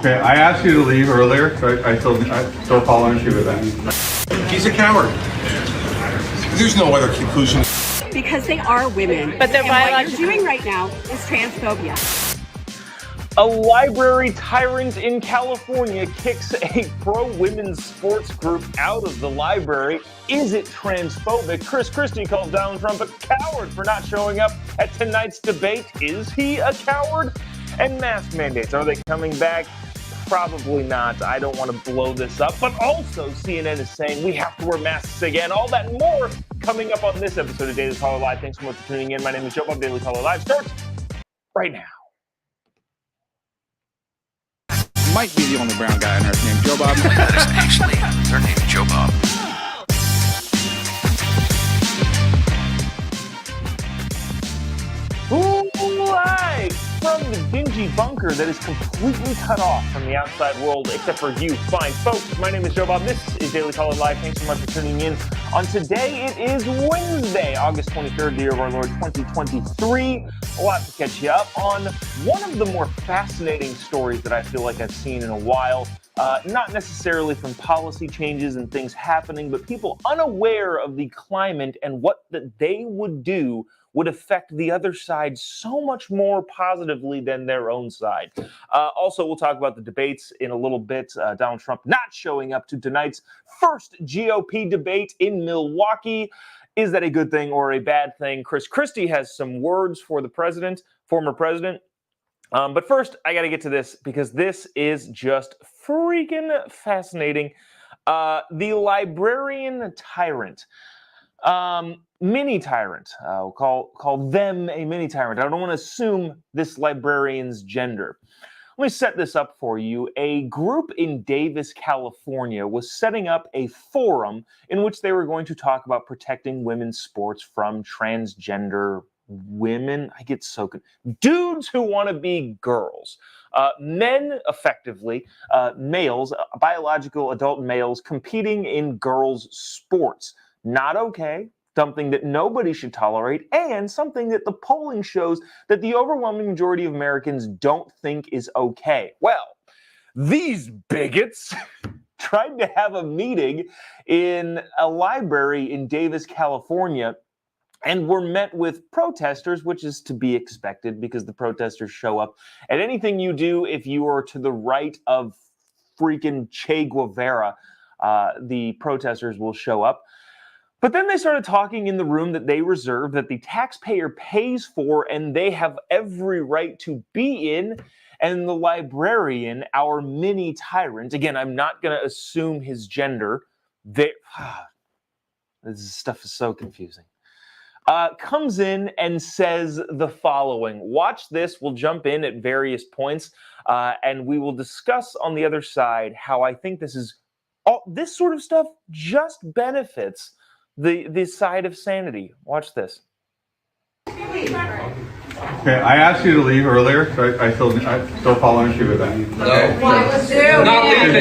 Okay, I asked you to leave earlier, so I'm still following through with that. He's a coward. There's no other conclusion. Because they are women. But they're biological. What you're doing right now is transphobia. A library tyrant in California kicks a pro-women's sports group out of the library. Is it transphobic? Chris Christie calls Donald Trump a coward for not showing up at tonight's debate. Is he a coward? And mask mandates, are they coming back? Probably not. I don't want to blow this up. But also, CNN is saying we have to wear masks again. All that and more coming up on this episode of Daily Caller Live. Thanks so much for tuning in. My name is Jobob. Daily Caller Live starts right now. Might be the only brown guy on earth named Jobob. That is actually her name, Jobob. Live from the dingy bunker that is completely cut off from the outside world, except for you fine folks. My name is Jobob. This is Daily Caller Live. Thanks so much for tuning in. On today, it is Wednesday, August 23rd, the year of our Lord 2023. A lot to catch you up on. One of the more fascinating stories that I feel like I've seen in a while. Not necessarily from policy changes and things happening, but people unaware of the climate and what that they would do would affect the other side so much more positively than their own side. Also, we'll talk about the debates in a little bit. Donald Trump not showing up to tonight's first GOP debate in Milwaukee. Is that a good thing or a bad thing? Chris Christie has some words for the president, former president. But first, I got to get to this because this is just freaking fascinating. The librarian tyrant. Mini tyrant. We'll call them a mini tyrant. I don't want to assume this librarian's gender. Let me set this up for you. A group in Davis, California was setting up a forum in which they were going to talk about protecting women's sports from transgender women. I get so good. Dudes who want to be girls. Men, effectively, males, biological adult males competing in girls' sports. Not okay, something that nobody should tolerate, and something that the polling shows that the overwhelming majority of Americans don't think is okay. Well, these bigots tried to have a meeting in a library in Davis, California, and were met with protesters, which is to be expected because the protesters show up at anything you do if you are to the right of freaking Che Guevara. The protesters will show up. But then they started talking in the room that they reserve, that the taxpayer pays for, and they have every right to be in. And the librarian, our mini tyrant, again, I'm not going to assume his gender. This stuff is so confusing. Comes in and says the following. Watch this. We'll jump in at various points, and we will discuss on the other side how I think this sort of stuff just benefits the side of sanity. Watch this. Okay, I asked you to leave earlier, so I'm still following through with that. You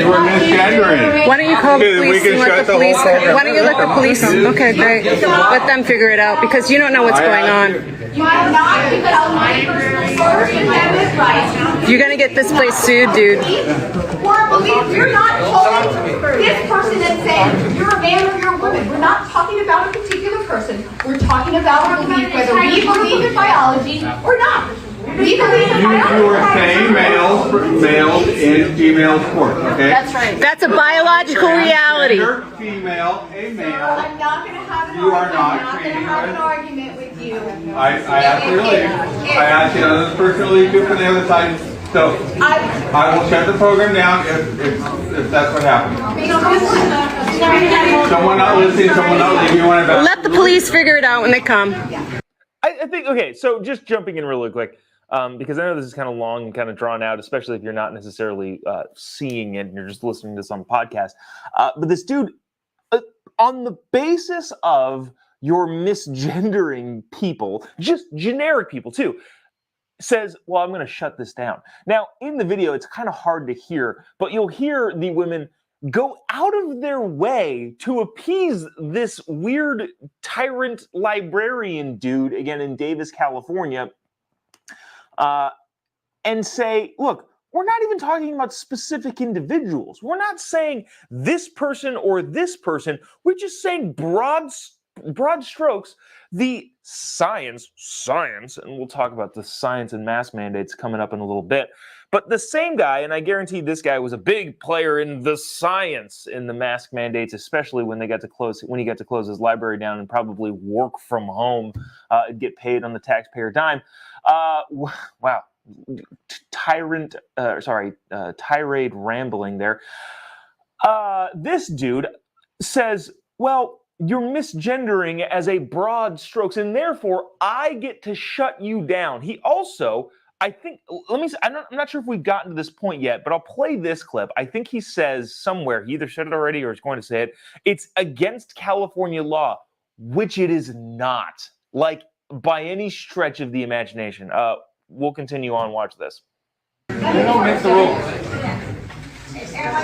were misgendering. Why don't you call the police and let the police? Why don't you let the police? Okay, great. Let them figure it out because you don't know what's going on. You're gonna get this place sued, dude. We're not calling this person and saying you're a man or you're a woman. We're not talking about a particular person. We're talking about whether we believe in biology or not. We believe in biology. You are saying males in female sports, okay? That's right. That's a biological reality. Transgender, female, a male. I'm not going to have an You are argument. not I'm not going to have an argument with you. I asked you to leave. I asked you to person to leave for the other side. So I will shut the program down if that's what happens. Someone not listening, someone not leaving. Let the police figure it out when they come. I think, okay, so just jumping in really quick, because I know this is kind of long and kind of drawn out, especially if you're not necessarily seeing it and you're just listening to this on a podcast. But this dude, on the basis of your misgendering people, just generic people too, says, well, I'm going to shut this down. Now, in the video, it's kind of hard to hear, but you'll hear the women go out of their way to appease this weird tyrant librarian dude, again, in Davis, California, and say, look, we're not even talking about specific individuals. We're not saying this person or this person. We're just saying broad strokes, the science, and we'll talk about the science and mask mandates coming up in a little bit. But the same guy, and I guarantee this guy was a big player in the science in the mask mandates, especially when he got to close his library down and probably work from home, and get paid on the taxpayer dime. Wow. Tirade rambling there. This dude says, well, you're misgendering as a broad strokes, and therefore I get to shut you down. He also, I think, I'm not sure if we've gotten to this point yet, but I'll play this clip. I think he says somewhere, he either said it already or is going to say it, it's against California law, which it is not, like, by any stretch of the imagination. We'll continue on, watch this. We don't make the rules. They said.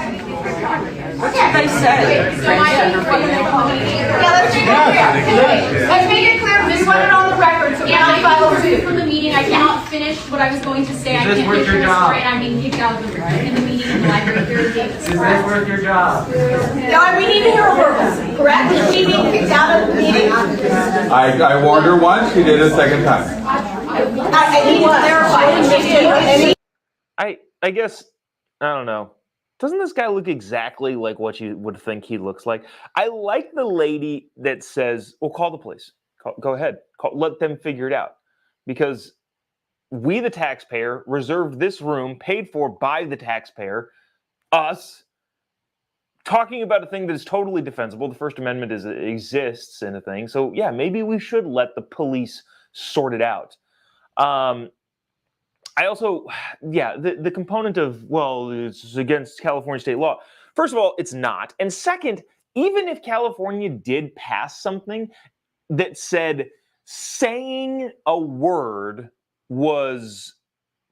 Let's make it clear. Just put it on the record. So from the meeting, I cannot finish what I was going to say. I can't get through straight. I'm being kicked out of the meeting in the library. Is this worth your job? No, we need to hear a verbal. Correct? Is she being kicked out of the meeting? I warned her once. She did a second time. I need to clarify. I guess, I don't know. Doesn't this guy look exactly like what you would think he looks like? I like the lady that says, well, call the police. Go ahead. Let them figure it out. Because we, the taxpayer, reserved this room, paid for by the taxpayer, us, talking about a thing that is totally defensible. The First Amendment exists in a thing. So, yeah, maybe we should let the police sort it out. I also, yeah, the component of, well, it's against California state law. First of all, it's not. And second, even if California did pass something that said saying a word was,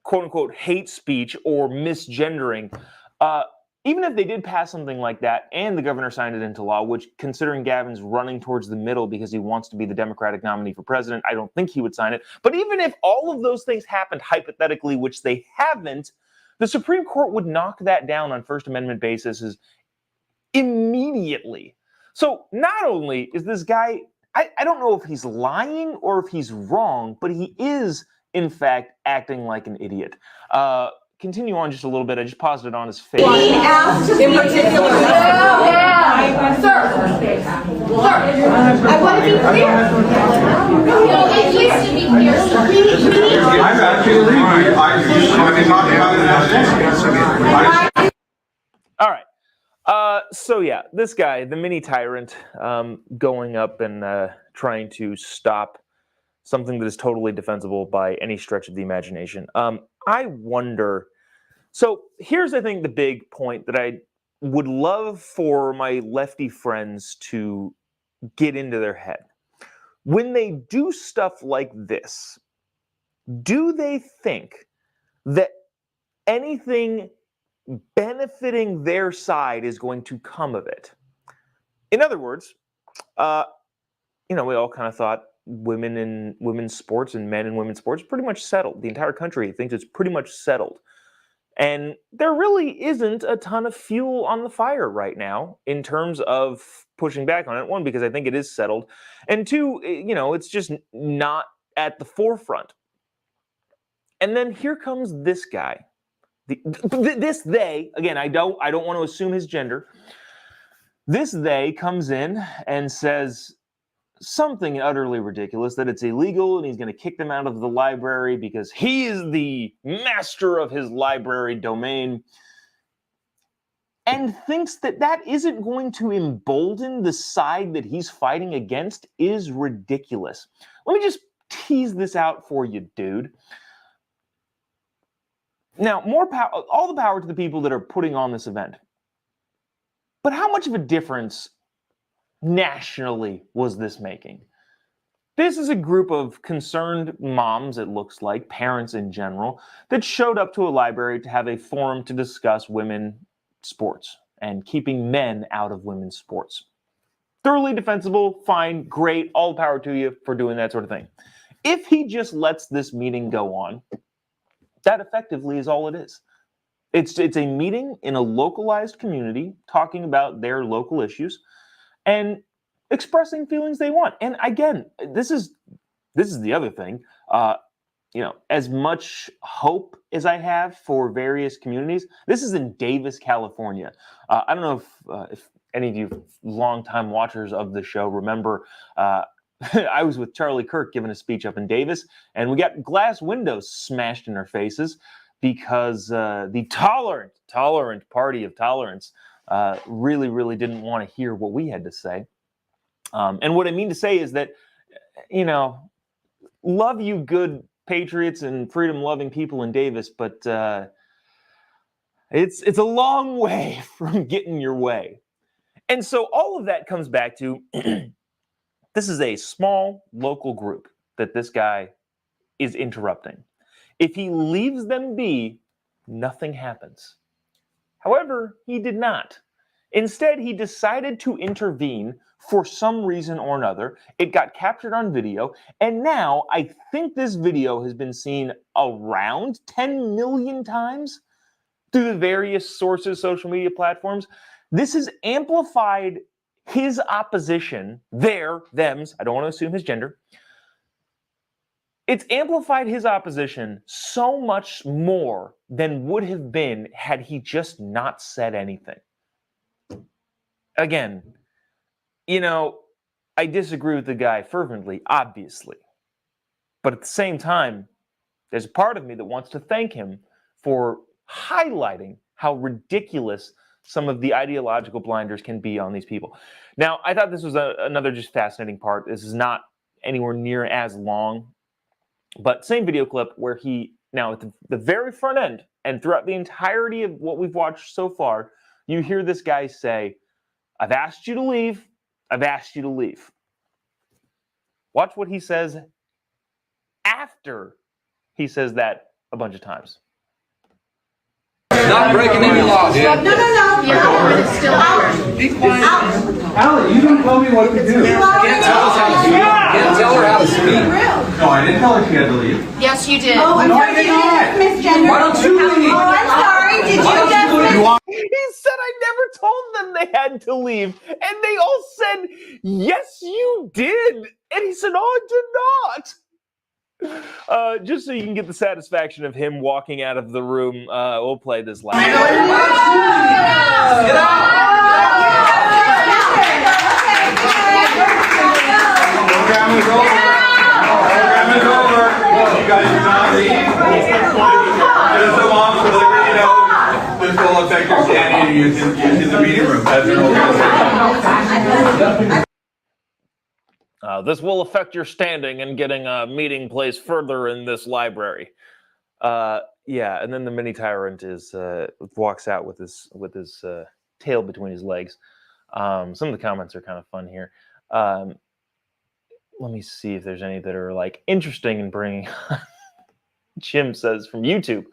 quote unquote, hate speech or misgendering, even if they did pass something like that and the governor signed it into law, which, considering Gavin's running towards the middle because he wants to be the Democratic nominee for president, I don't think he would sign it. But even if all of those things happened hypothetically, which they haven't, the Supreme Court would knock that down on First Amendment basis immediately. So not only is this guy, I don't know if he's lying or if he's wrong, but he is, in fact, acting like an idiot. Continue on just a little bit. I just paused it on his face. He asked in particular. Sir, I want to be clear. it needs to be clear. I'm actually I've been talking about it. All right. So yeah, this guy, the mini tyrant, going up and trying to stop something that is totally defensible by any stretch of the imagination. I wonder. So here's, I think, the big point that I would love for my lefty friends to get into their head. When they do stuff like this, do they think that anything benefiting their side is going to come of it? In other words, we all kind of thought women in women's sports and men in women's sports pretty much settled. The entire country thinks it's pretty much settled. And there really isn't a ton of fuel on the fire right now in terms of pushing back on it. One, because I think it is settled. And two, it's just not at the forefront. And then here comes this guy. This they, again, I don't want to assume his gender. This they comes in and says something utterly ridiculous, that it's illegal and he's going to kick them out of the library because he is the master of his library domain, and thinks that that isn't going to embolden the side that he's fighting against is ridiculous. Let me just tease this out for you, dude. Now, more power, all the power to the people that are putting on this event. But how much of a difference nationally was this making? This is a group of concerned moms, it looks like, parents in general, that showed up to a library to have a forum to discuss women's sports and keeping men out of women's sports. Thoroughly defensible, fine, great, all the power to you for doing that sort of thing. If he just lets this meeting go on, that effectively is all it is. It's a meeting in a localized community talking about their local issues and expressing feelings they want. And again, this is the other thing. As much hope as I have for various communities, this is in Davis, California. I don't know if any of you longtime watchers of the show remember. I was with Charlie Kirk giving a speech up in Davis, and we got glass windows smashed in our faces because the tolerant party of tolerance really, really didn't want to hear what we had to say. And what I mean to say is that, love you good patriots and freedom-loving people in Davis, but it's a long way from getting your way. And so all of that comes back to this is a small local group that this guy is interrupting. If he leaves them be, nothing happens. However, he did not. Instead, he decided to intervene for some reason or another. It got captured on video, and now I think this video has been seen around 10 million times through the various sources, social media platforms. This has amplified his opposition, thems, I don't want to assume his gender. It's amplified his opposition so much more than would have been had he just not said anything. Again, I disagree with the guy fervently, obviously. But at the same time, there's a part of me that wants to thank him for highlighting how ridiculous some of the ideological blinders can be on these people. Now, I thought this was another just fascinating part. This is not anywhere near as long, but same video clip where he, now at the very front end and throughout the entirety of what we've watched so far, you hear this guy say, "I've asked you to leave. I've asked you to leave." Watch what he says after he says that a bunch of times. Not breaking any laws, yeah. No. Yeah, it's still out. Be quiet. Alan, you don't tell me what to do. Can't tell us how to speak. Can't tell her how to speak. No, I didn't tell her she had to leave. Yes, you did. No, I did not. Misgender. Why don't you leave? Oh, I'm sorry. Did you just... He said, "I never told them they had to leave." And they all said, "Yes, you did." And he said, "Oh, I did not." Just so you can get the satisfaction of him walking out of the room, we'll play this live. Get out! Program is over. Program is over. You guys do not leave. Just so long so that this will affect your standing using the meeting room. That's an organization. This will affect your standing and getting a meeting place further in this library. Yeah, and then the mini tyrant walks out with his tail between his legs. Some of the comments are kind of fun here. Let me see if there's any that are like interesting in bringing. Jim says from YouTube.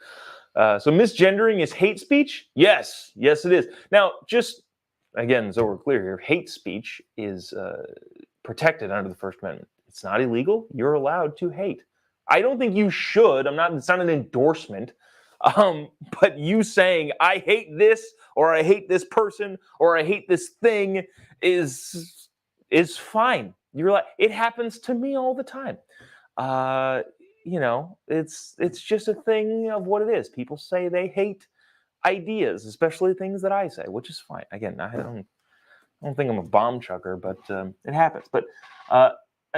So misgendering is hate speech? Yes, it is. Now, just again, so we're clear here, hate speech is protected under the First Amendment. It's not illegal. You're allowed to hate. I don't think you should. It's not an endorsement. But you saying I hate this, or I hate this person, or I hate this thing is fine. You're like, it happens to me all the time. It's just a thing of what it is. People say they hate ideas, especially things that I say, which is fine. Again, I don't think I'm a bomb chucker, but it happens. But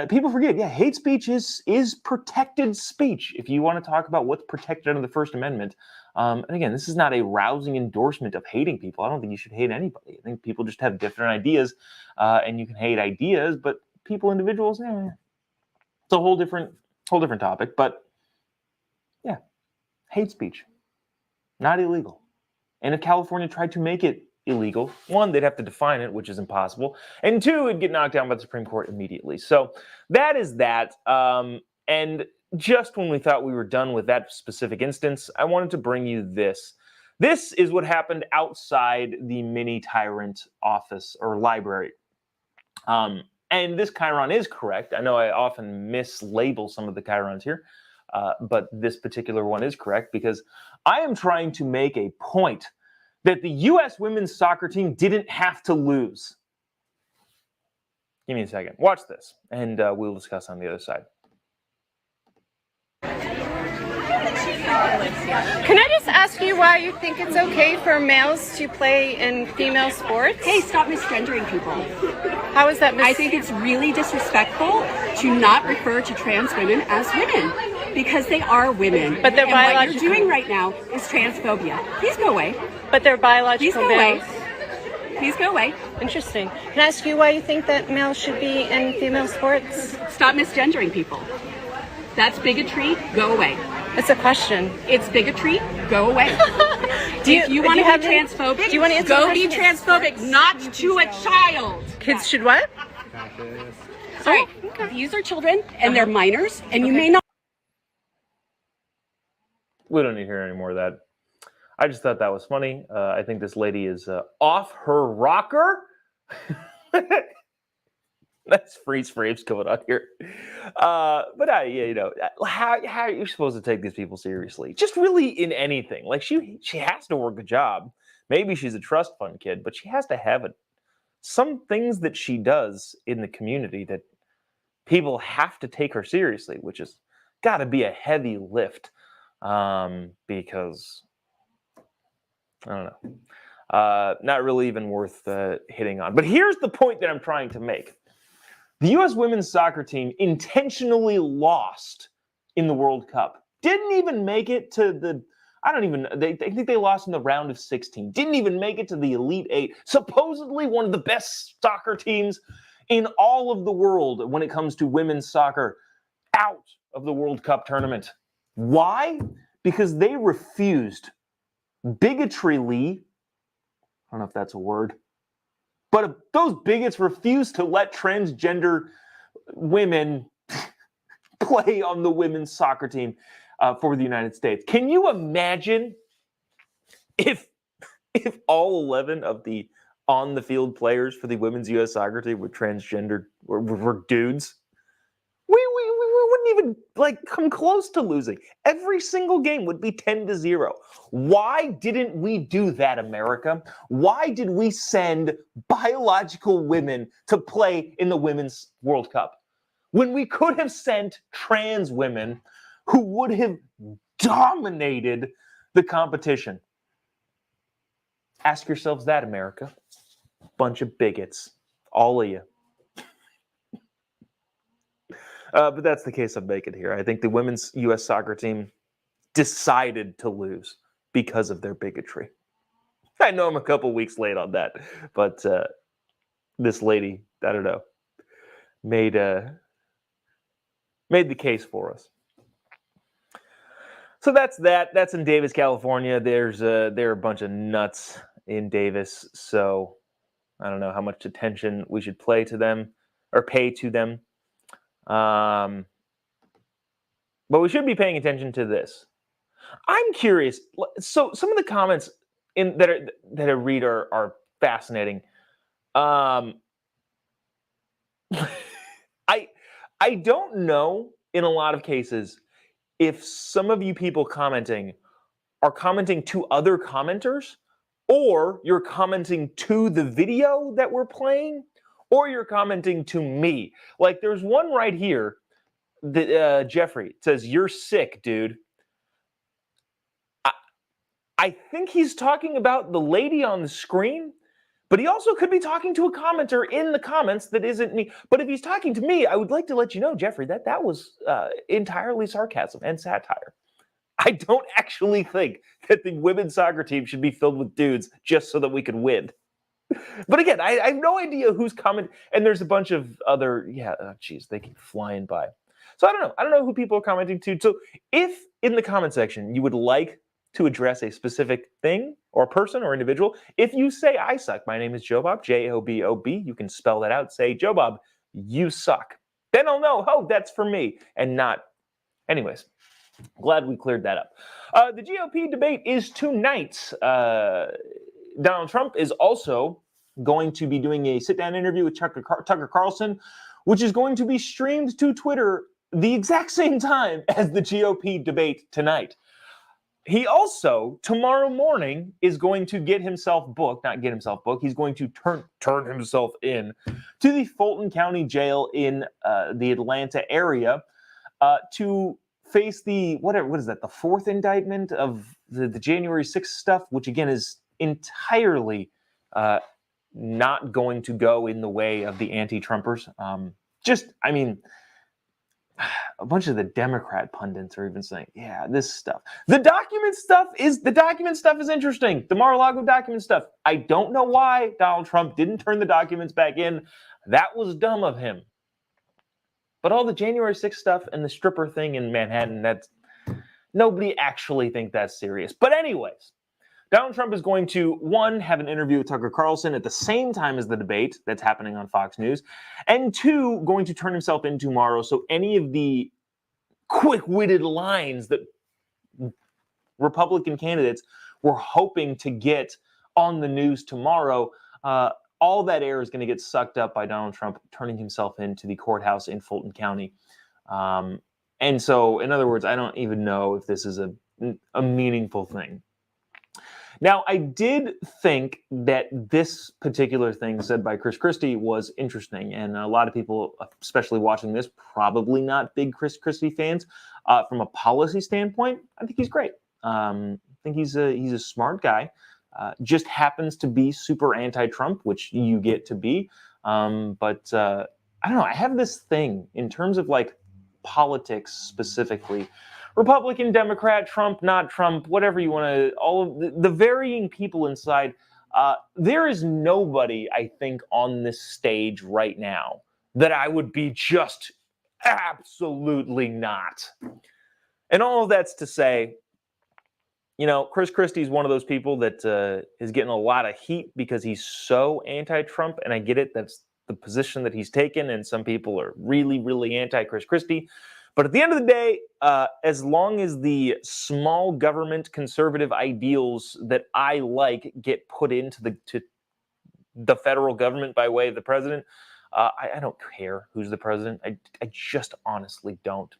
people forget, hate speech is protected speech. If you want to talk about what's protected under the First Amendment, and again, this is not a rousing endorsement of hating people. I don't think you should hate anybody. I think people just have different ideas, and you can hate ideas, but people, individuals, it's a whole different topic. But yeah, hate speech, not illegal. And if California tried to make it illegal, one, they'd have to define it, which is impossible, and two, it'd get knocked down by the Supreme Court immediately. So that is that. And just when we thought we were done with that specific instance, I wanted to bring you this. This is what happened outside the mini tyrant office or library. And this chyron is correct. I know I often mislabel some of the chyrons here, but this particular one is correct because I am trying to make a point that the U.S. women's soccer team didn't have to lose. Give me a second. Watch this, and we'll discuss on the other side. Can I just ask you why you think it's okay for males to play in female sports? Hey, stop misgendering people. How is that I think it's really disrespectful to not refer to trans women as women because they are women. But they're and biological. what you're doing right now is transphobia. Please go away. But they're biological Please go away. males. Please go away. Interesting. Can I ask you why you think that males should be in female sports? Stop misgendering people. That's bigotry. Go away. It's a question. It's bigotry. Go away. If you want to be transphobic, do you want to answer go the be question? transphobic, not to a child. Kids should what? Sorry, these are children and they're minors, and you may not. We don't need to hear any more of that. I just thought that was funny. I think this lady is off her rocker. That's freeze frames coming on here. But how are you supposed to take these people seriously? Just really in anything. Like she has to work a job. Maybe she's a trust fund kid, but she has to have it. Some things that she does in the community that people have to take her seriously, which has got to be a heavy lift. Because I don't know. Not really even worth hitting on. But here's the point that I'm trying to make. The U.S. women's soccer team intentionally lost in the World Cup. Didn't even make it to the, I think they lost in the round of 16. Didn't even make it to the Elite Eight. Supposedly one of the best soccer teams in all of the world when it comes to women's soccer, out of the World Cup tournament. Why? Because they refused bigotryly, I don't know if that's a word, but those bigots refused to let transgender women play on the women's soccer team for the United States. Can you imagine if all 11 of the on-the-field players for the women's U.S. soccer team were transgender, were dudes? We wouldn't even come close to losing. Every single game would be 10-0. Why didn't we do that, America? Why did we send biological women to play in the Women's World Cup when we could have sent trans women who would have dominated the competition? Ask yourselves that, America. Bunch of bigots. All of you. But that's the case I'm making here. I think the women's U.S. soccer team decided to lose because of their bigotry. I know I'm a couple weeks late on that, but this lady, I don't know, made the case for us. So that's that. That's in Davis, California. There are a bunch of nuts in Davis, so I don't know how much attention we should pay to them. But we should be paying attention to this. I'm curious. So some of the comments that I read are fascinating. I don't know in a lot of cases if some of you people commenting are commenting to other commenters, or you're commenting to the video that we're playing, or you're commenting to me. Like there's one right here that Jeffrey says, "You're sick, dude." I think he's talking about the lady on the screen, but he also could be talking to a commenter in the comments that isn't me. But if he's talking to me, I would like to let you know, Jeffrey, that was entirely sarcasm and satire. I don't actually think that the women's soccer team should be filled with dudes just so that we could win. But again, I have no idea who's commenting. And there's a bunch of other, they keep flying by. So I don't know who people are commenting to. So if in the comment section you would like to address a specific thing or person or individual, if you say I suck, my name is Jobob, Jobob, you can spell that out, say Jobob, you suck. Then I'll know, oh, that's for me and not. Anyways, glad we cleared that up. The GOP debate is tonight. Donald Trump is also going to be doing a sit-down interview with Tucker Carlson, which is going to be streamed to Twitter the exact same time as the GOP debate tonight. He also, tomorrow morning, is going to get himself booked, not get himself booked, he's going to turn himself in to the Fulton County Jail in the Atlanta area to face the, what is that, the fourth indictment of the January 6th stuff, which again is entirely not going to go in the way of the anti-Trumpers. A bunch of the Democrat pundits are even saying, yeah, this stuff. The document stuff is interesting. The Mar-a-Lago document stuff. I don't know why Donald Trump didn't turn the documents back in. That was dumb of him. But all the January 6th stuff and the stripper thing in Manhattan, that's nobody actually think that's serious. But anyways, Donald Trump is going to, one, have an interview with Tucker Carlson at the same time as the debate that's happening on Fox News, and two, going to turn himself in tomorrow, so any of the quick-witted lines that Republican candidates were hoping to get on the news tomorrow, all that air is going to get sucked up by Donald Trump turning himself into the courthouse in Fulton County. And so, in other words, I don't even know if this is a meaningful thing. Now, I did think that this particular thing said by Chris Christie was interesting, and a lot of people, especially watching this, probably not big Chris Christie fans. From a policy standpoint, I think he's great. I think he's a smart guy. Just happens to be super anti-Trump, which you get to be. But I don't know. I have this thing in terms of like politics specifically. Republican, Democrat, Trump, not Trump, whatever you want to, all of the varying people inside. There is nobody, I think, on this stage right now that I would be just absolutely not. And all of that's to say, you know, Chris Christie is one of those people that is getting a lot of heat because he's so anti-Trump, and I get it. That's the position that he's taken, and some people are really, really anti-Chris Christie. But at the end of the day, as long as the small government conservative ideals that I like get put into the federal government by way of the president, I don't care who's the president. I just honestly don't.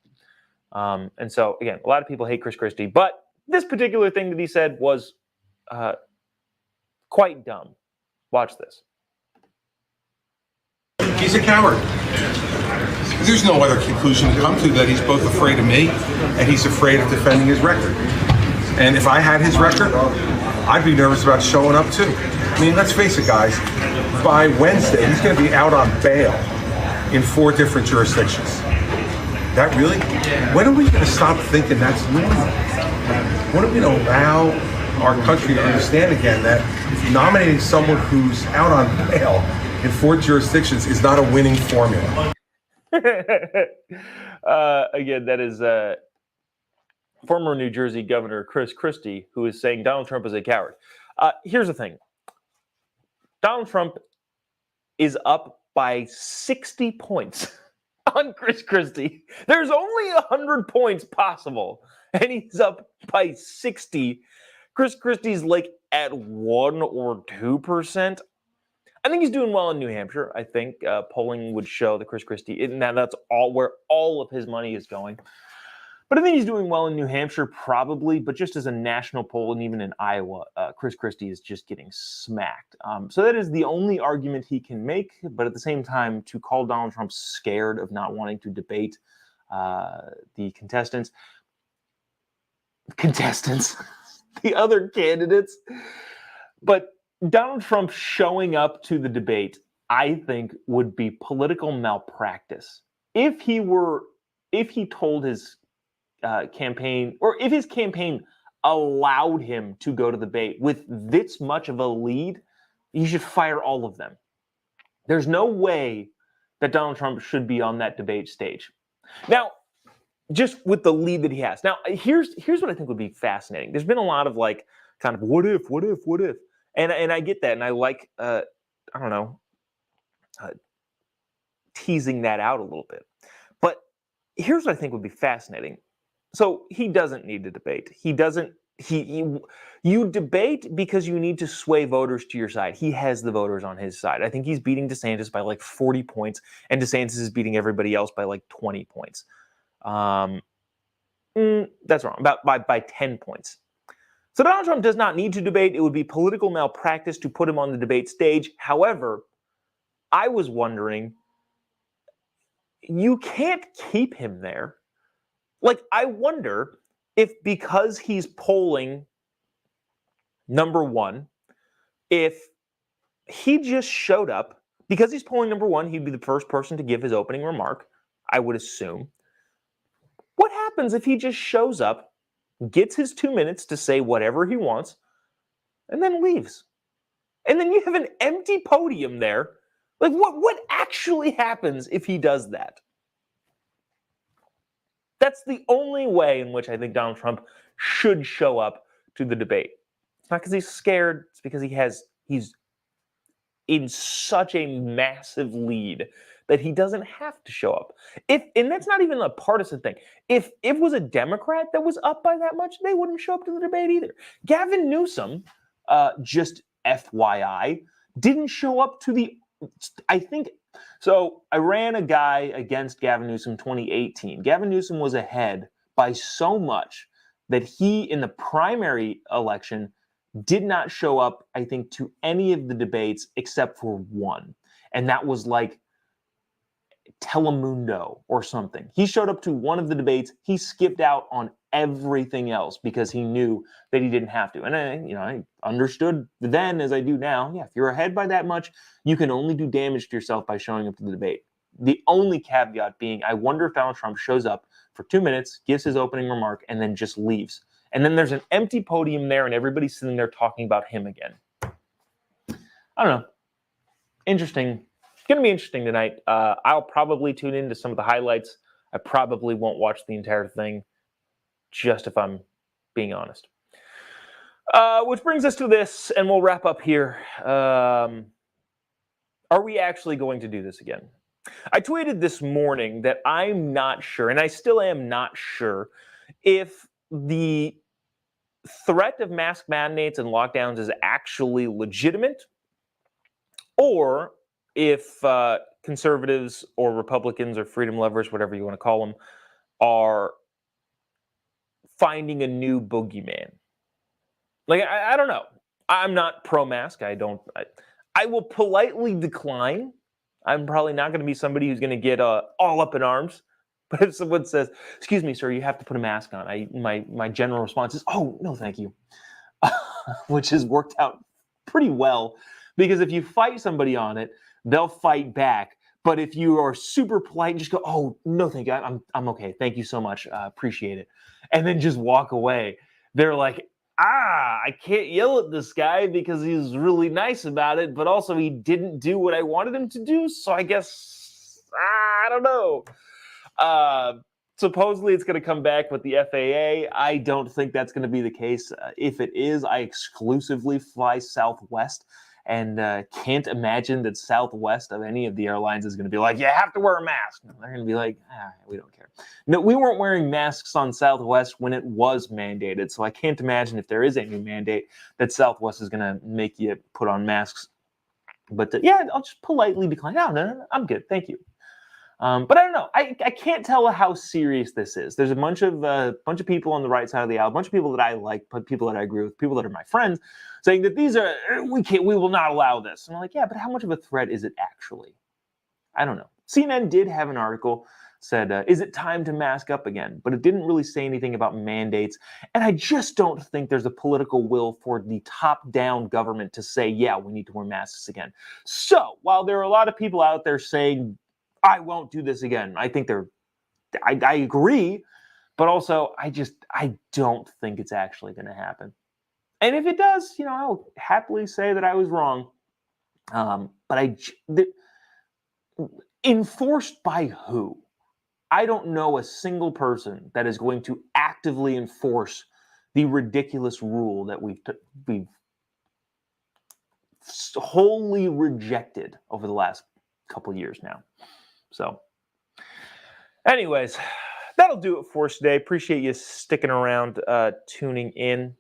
And so, again, a lot of people hate Chris Christie, but this particular thing that he said was quite dumb. Watch this. He's a coward. There's no other conclusion to come to that he's both afraid of me and he's afraid of defending his record. And if I had his record, I'd be nervous about showing up too. I mean, let's face it, guys. By Wednesday, he's going to be out on bail in 4 different jurisdictions. That really? When are we going to stop thinking that's normal? When are we going to allow our country to understand again that nominating someone who's out on bail in 4 jurisdictions is not a winning formula? Again, that is former New Jersey Governor Chris Christie, who is saying Donald Trump is a coward. Here's the thing. Donald Trump is up by 60 points on Chris Christie. There's only 100 points possible, and he's up by 60. Chris Christie's like at 1 or 2%. I think he's doing well in New Hampshire. I think polling would show that Chris Christie, now that's all where all of his money is going. But I think he's doing well in New Hampshire, probably. But just as a national poll, and even in Iowa, Chris Christie is just getting smacked. So that is the only argument he can make. But at the same time, to call Donald Trump scared of not wanting to debate the contestants, the other candidates, but Donald Trump showing up to the debate, I think, would be political malpractice. If he told his campaign, or if his campaign allowed him to go to the debate with this much of a lead, you should fire all of them. There's no way that Donald Trump should be on that debate stage. Now, just with the lead that he has. Now, here's what I think would be fascinating. There's been a lot of like kind of what if. And I get that, and I like, teasing that out a little bit. But here's what I think would be fascinating. So he doesn't need to debate. You debate because you need to sway voters to your side. He has the voters on his side. I think he's beating DeSantis by like 40 points, and DeSantis is beating everybody else by like 20 points. That's wrong, by 10 points. So Donald Trump does not need to debate. It would be political malpractice to put him on the debate stage. However, I was wondering, you can't keep him there. Like, I wonder if because he's polling number one, if he just showed up, because he's polling number one, he'd be the first person to give his opening remark, I would assume. What happens if he just shows up, gets his 2 minutes to say whatever he wants, and then leaves? And then you have an empty podium there. Like, what actually happens if he does that? That's the only way in which I think Donald Trump should show up to the debate. It's not because he's scared. It's because he's in such a massive lead that he doesn't have to show up. And that's not even a partisan thing. If it was a Democrat that was up by that much, they wouldn't show up to the debate either. Gavin Newsom, just FYI, didn't show up to the, I think, so I ran a guy against Gavin Newsom 2018. Gavin Newsom was ahead by so much that he, in the primary election, did not show up, I think, to any of the debates except for one. And that was like Telemundo or something. He showed up to one of the debates. He skipped out on everything else because he knew that he didn't have to. And I understood then, as I do now, yeah, if you're ahead by that much, you can only do damage to yourself by showing up to the debate. The only caveat being, I wonder if Donald Trump shows up for 2 minutes, gives his opening remark, and then just leaves. And then there's an empty podium there and everybody's sitting there talking about him again. I don't know. Interesting. It's going to be interesting tonight. I'll probably tune into some of the highlights. I probably won't watch the entire thing, just if I'm being honest. Which brings us to this, and we'll wrap up here. Are we actually going to do this again? I tweeted this morning that I'm not sure, and I still am not sure, if the threat of mask mandates and lockdowns is actually legitimate, or if conservatives or Republicans or freedom lovers, whatever you want to call them, are finding a new boogeyman. Like, I don't know. I'm not pro-mask. I will politely decline. I'm probably not going to be somebody who's going to get all up in arms. But if someone says, "Excuse me, sir, you have to put a mask on," my general response is, "Oh, no, thank you," which has worked out pretty well, because if you fight somebody on it, they'll fight back. But if you are super polite and just go, "Oh, no, thank you, I'm okay, thank you so much, appreciate it," and then just walk away, they're like, I can't yell at this guy because he's really nice about it, but also he didn't do what I wanted him to do, so I guess, I don't know. Supposedly it's going to come back with the FAA. I don't think that's going to be the case. If it is, I exclusively fly Southwest, and can't imagine that Southwest of any of the airlines is going to be like, "You have to wear a mask." No, they're going to be like, "We don't care." No, we weren't wearing masks on Southwest when it was mandated, so I can't imagine, if there is a new mandate, that Southwest is going to make you put on masks. But yeah, I'll just politely decline. No, I'm good, thank you. But I don't know. I can't tell how serious this is. There's a bunch of people on the right side of the aisle, a bunch of people that I like, but people that I agree with, people that are my friends, saying that these are, we will not allow this. And I'm like, yeah, but how much of a threat is it actually? I don't know. CNN did have an article said, is it time to mask up again? But it didn't really say anything about mandates. And I just don't think there's a political will for the top-down government to say, yeah, we need to wear masks again. So while there are a lot of people out there saying, "I won't do this again," I think I agree, but also I don't think it's actually going to happen. And if it does, I'll happily say that I was wrong. But enforced by who? I don't know a single person that is going to actively enforce the ridiculous rule that we've wholly rejected over the last couple years now. So, anyways, that'll do it for us today. Appreciate you sticking around, tuning in.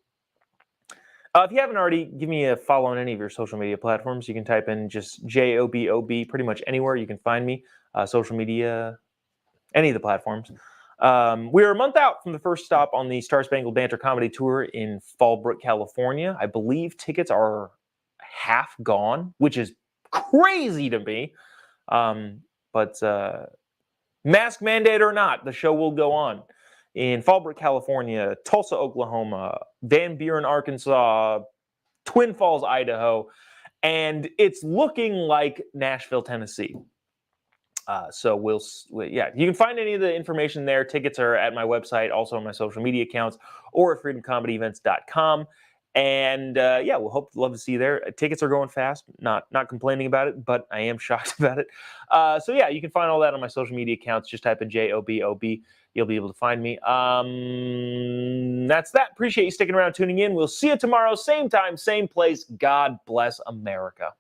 If you haven't already, give me a follow on any of your social media platforms. You can type in just JOBOB pretty much anywhere. You can find me. Social media, any of the platforms. We are a month out from the first stop on the Star Spangled Banter comedy tour in Fallbrook, California. I believe tickets are half gone, which is crazy to me. But mask mandate or not, the show will go on in Fallbrook, California, Tulsa, Oklahoma, Van Buren, Arkansas, Twin Falls, Idaho, and it's looking like Nashville, Tennessee. So yeah, you can find any of the information there. Tickets are at my website, also on my social media accounts, or at freedomcomedyevents.com. And yeah, we'll love to see you there. Tickets are going fast. Not complaining about it, but I am shocked about it. So yeah, you can find all that on my social media accounts. Just type in JOBOB. You'll be able to find me. That's that. Appreciate you sticking around, tuning in. We'll see you tomorrow, same time, same place. God bless America.